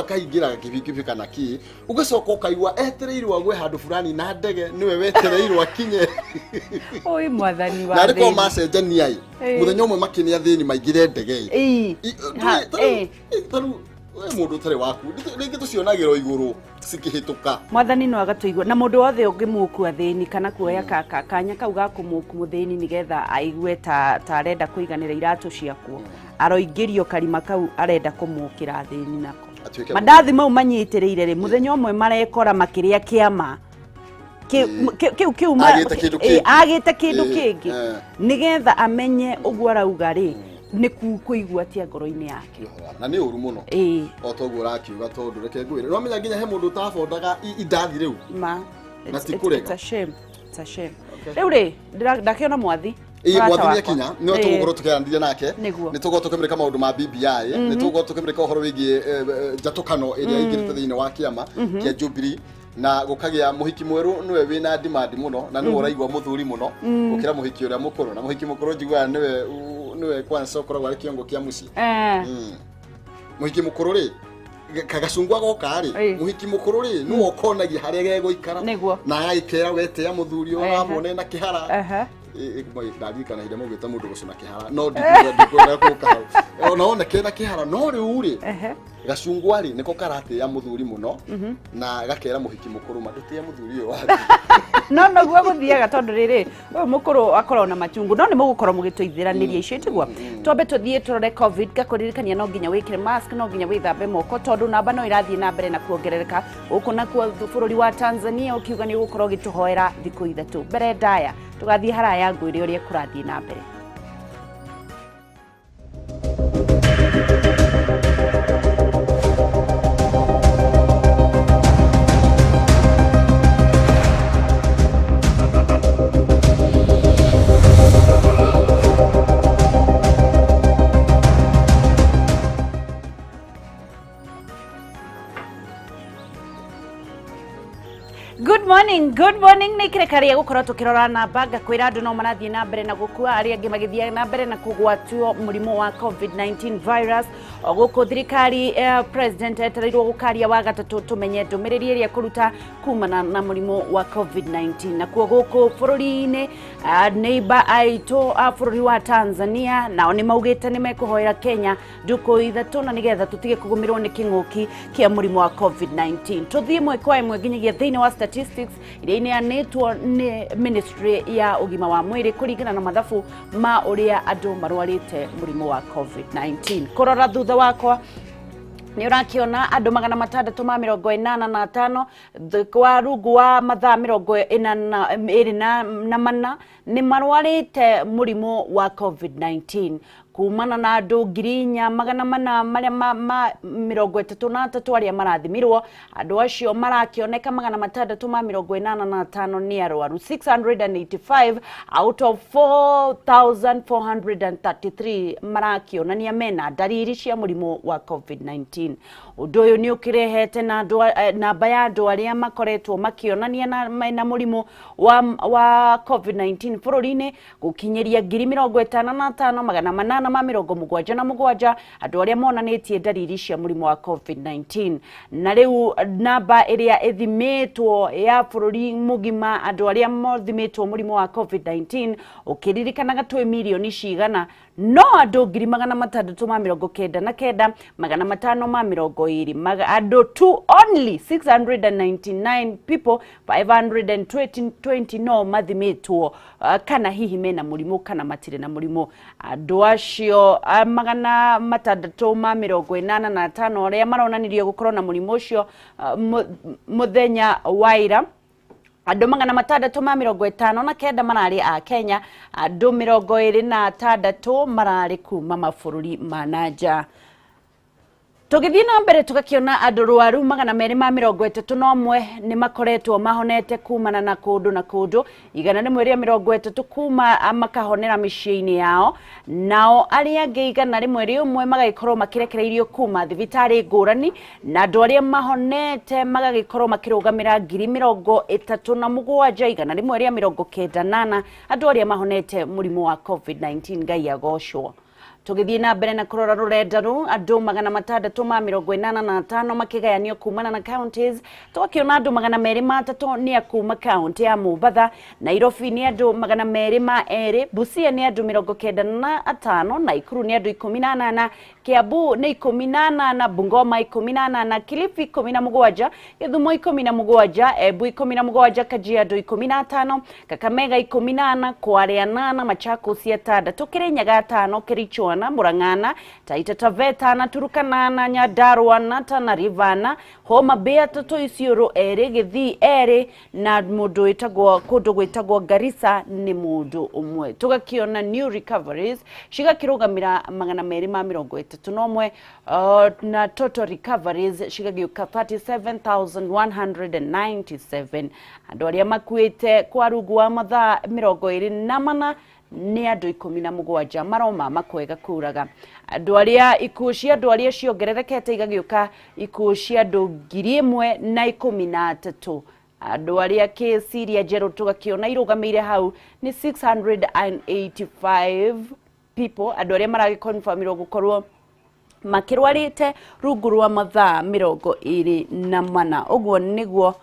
akaingira kibikibi kana ki ugacoka ukaigwa etereirwo agwe handu fulani na ndege niwe wetereirwo akinye oi mwathani wa na riko macenjania muthenya umwe makinia thini maingire ndege taru we mundu tare waku ringi tucionagiro iguru cikihituka mwathani no agatuigwa na mundu wothe ungimukua thini kana kuoya kanya kau gakumuku muthini nigetha aigue ta arenda kuiganira iratu ciakuo aroingirio karima kau arenda kumukira thini nako mandathi mau manyitireire ri muthenya umwe marekora makiria kiama kiu agite kindu kingi nigetha amenye uguo arauga ri ni kuigua tia ngoro-ini yake na ni uru muno o toguo rakiuga tondu reke ngwire no menya nginya he mundu utafondaga indathi riu na tikurega it's a shame riu ri ndakiona mwathi mwathi ni akinya no tugukoro tukirandiria nake ni tugo tukemereka maundu ma BBI ni tugo tukemereka uhoro wigi jatukano iria ingirite thiini wa kiama kia Jubilee na gukagia muhiki mweru niwe wina demand muno na niwe uraigwa muthuri muno gukira muhiki uria mukuru na muhiki mukuru njigwa niwe kwanza ukoragwo ari kiongo kia muci muhiki mukuru ri kagacungwa goka ri muhiki mukuru ri niwe ukonagia haria geguikara na agikera wete ya muthuri urabone na kihara ndarikana hinde mugita mundu gucuna kihara no ndikwenda kuka hau ona kena kihara no riu ri gacungwa ri niko karate ya muthuri muno na gakera muhiki mukuru maduti ya muthuri yo wari no guo guthiaga tondu riri we mukuru akorwo na machungu no ni mugukorwo mugituithiraniria icio tigwa twambe tuthie turore covid gakuririkania no nginya wikire mask no nginya withambe moko tondu namba no irathie na mbere na kuongerereka uku na ku bururi wa Tanzania ukiuga ni gukorwo gituhoera thiku ithatu mbere ndaya tugathie haraya ngwire uria kurathie na mbere. Good morning nikirekaria gukorwo tukirora namba ngakwira andu no marathie na mbere na gukua aria angi magithia na mbere na kugwatio murimu wa COVID-19 virus oguko thirikari president etereirwo gukaria wa gatatu tumenye ndumiriri iria kuruta kumana na murimu wa COVID-19 na kuo guku bururi-ini neighbor aitu a bururi wa Tanzania nao ni maugite ni mekuhoera Kenya nduku ithatu na nigetha tutige kugumirwo ni kinguki kia murimu wa COVID-19 tuthie mwe kwa imwe nginyagia thiini wa statistics iria ineanitwo ni ministry ya ugima wa mwiri kuringana na mathabu ma uria andu marwarite murimu wa COVID-19 korora thutha wakwa ni urakiona andu 685 kwa rungu wa mathaa 24 ni marwarite murimu wa COVID-19 kumana na andu 4,400 maria 33 aria marathimirwo andu acio marakioneka 685 ni arwaru 685 out of 4,433 marakionania mena dariri cia murimu wa COVID-19 undu uyu ni ukirehete na namba ya andu aria makoretwo makionania na murimu wa COVID-19 bururi-ini gukinyeria 55,877 andu aria monanitie dariri cia murimu wa COVID-19 na riu namba iria ithimitwo ya bururi mugima andu aria mothimitwo murimu wa COVID-19 ukiririkanaga twi milioni cigana no andu 699 520 andu tu only 699 people 520 no mathimitwo kana hihi mena murimu kana matire na murimu andu acio 685 aria maronanirio gukorwo na murimu ucio muthenya waira andu 659 marari a Kenya andu 26 marari kuma mabururi ma nanja tugithie na mbere tugakiona andu rwaru 231 ni makoretwo mahonete kumana na kundu igana ni mweri 30 kuma makahonera micii-ini yao nao aria angi igana ri mweri umwe magagikorwo makirekereirio kuma thibitari ngurani na andu aria mahonete magagikorwo makirugamira 37 igana ri mweri 98 andu aria mahonete murimu wa COVID-19 ngai agocwo tugithie na mbere na kurora rurenda ru andu 685 makigayanio kumana na counties tukiona andu 203 ni akuma county ya Mombasa, Nairobi ni andu 202, Busia ni andu 95, Nakuru ni andu 18, Kiambu ni 18, Bungoma 18, Kilifi 17, Githumo 17, Embu 17, Kajiado 15, Kakamega 18, Kwale 8, Machakos 6, Kirinyaga 5, Kericho Murangana, Taita Taveta na Turkana na Nyandarua na Tana River, Homa Bay 3, Isiolo 2, Githii 2 na mundu itagwo kundu gwitagwo Garissa ni mundu umwe. Tugakiona new recoveries shigakirugamira 231 na total recoveries shigagiuka 37,197. Andu aria makuite kwa rungu wa mathaa 24 ni andu 17 maroma makwega kuraga. Andu aria ikucia andu aria ciongererekete igagiuka ikucia andu 1,013. Andu aria kesi iria njeru tugakiona irugamire hau ni 685 people. Andu aria maragikonfirmirwo gukorwo makirwarite rungu rwa mathaa 24. Uguo niguo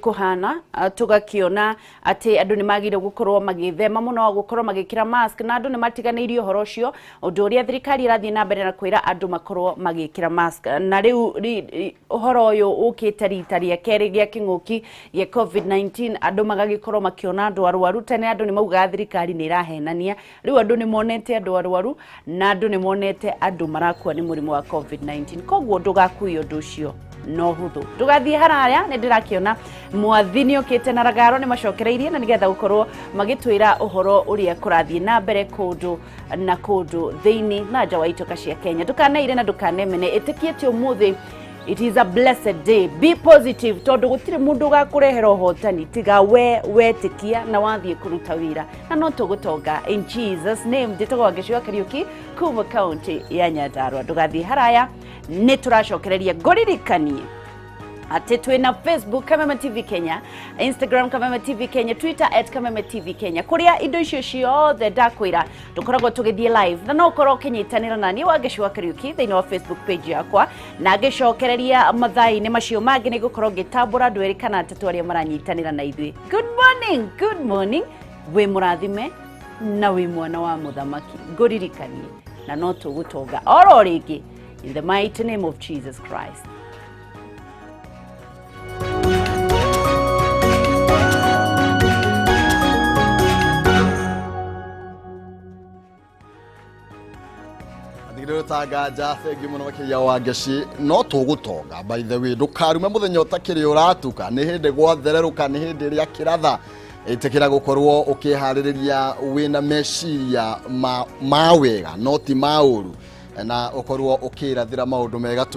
kuhana. Tugakiona ati andu ni magire gukorwo magithema muno gukorwo magikira mask na andu ni matiganirio horo ucio undu uria thirikari irathie na mbere na kwira andu makorwo magikira mask. Na riu horo uyu ukite rita ria keri gia kinguki ya COVID-19 andu magagikorwo makiona andu arwaru tene andu ni mauga thirikari ni irahenania. Riu andu ni monete andu arwaru na andu ni monete andu marakua ni murimu wa COVID-19. Koguo ndugakuyo undu ucio no huthu. Tugathie haraya ni ndirakiona mwathini okite na ragaro ni macokereirie na nigetha gukorwo magitwira uhoro uria kurathie na mbere kundu na kundu thiini na nja wa itoka cia Kenya. Dukaneire na dukanemene itikiete umuthi. It is a blessed day. Be positive. Tondu gutire mundu gakurehera hotani tiga wetikia na wathie kuruta wira na no tugutonga in Jesus name. Nditogwa Gicua Kariuki kuma county ya Nyandarua. Dugathie haraya ni turacokereria ngoririkanie ati twina Facebook Kameme TV Kenya, Instagram Kameme TV Kenya, Twitter @Kameme TV Kenya. Kuria indo icio ciothe ndakwira dukoragwo tugithie live na no korwo kinyitanira nani wa Gicua Kariuki thiini wa Facebook page yakwa na ngicokereria mathaini macio mangi ni gukorwo ngitambura ndweri kana atatu aria maranyitanira na ithui. Good morning we murathime na we mwana wa muthamaki ngoririkanie na no tugutonga oro ringi in the mighty name of Jesus Christ. Ndigiro tagaja thengi muno makiya wa Geci no tugutonga. By the way ndukarume muthenya utakiri uratuka ni hindi gwathereruka ni hindi ria kiratha itikira gukorwo ukihaririria wina meciria ma wega no ti mauru na ukorwo ukirathira maundu mega tu